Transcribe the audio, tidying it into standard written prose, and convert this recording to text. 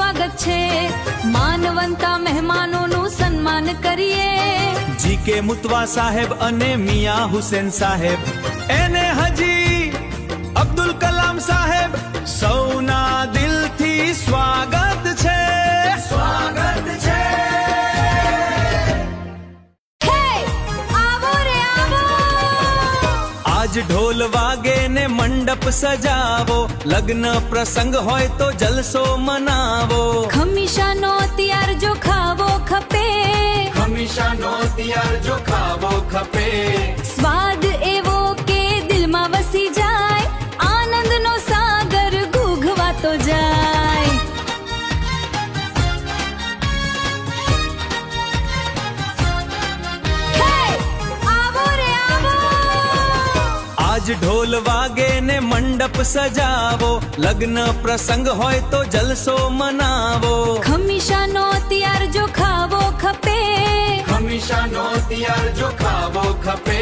સ્વાગત છે. માનવંતા મહેમાનોનું સન્માન કરીએ. જીકે મુતવા સાહેબ અને મિયા હુસેન સાહેબ, એને હજી અબ્દુલ કલામ સાહેબ, સૌના દિલથી સ્વાગત છે. સ્વાગત છે. આજ ઢોલ વાગે ને મંડપ સજાવો, લગ્ન પ્રસંગ હોય તો જલસો મનાવો. ખમીશાનો તૈયાર જો ખાવો ખપે, હંમેશાનો તૈયાર જો ખાવો ખપે. સ્વાદ એવો કે દિલમાં વસી જાય, આનંદનો સાગર ઘૂઘવાતો જાય. આજ ઢોલ વાગે ને મંડપ સજાવો, લગ્ન પ્રસંગ હોય તો જલસો મનાવો. ખમીશાનો તૈયાર જો ખાવો ખપે, હંમેશાનો તૈયાર જો ખાવો ખપે.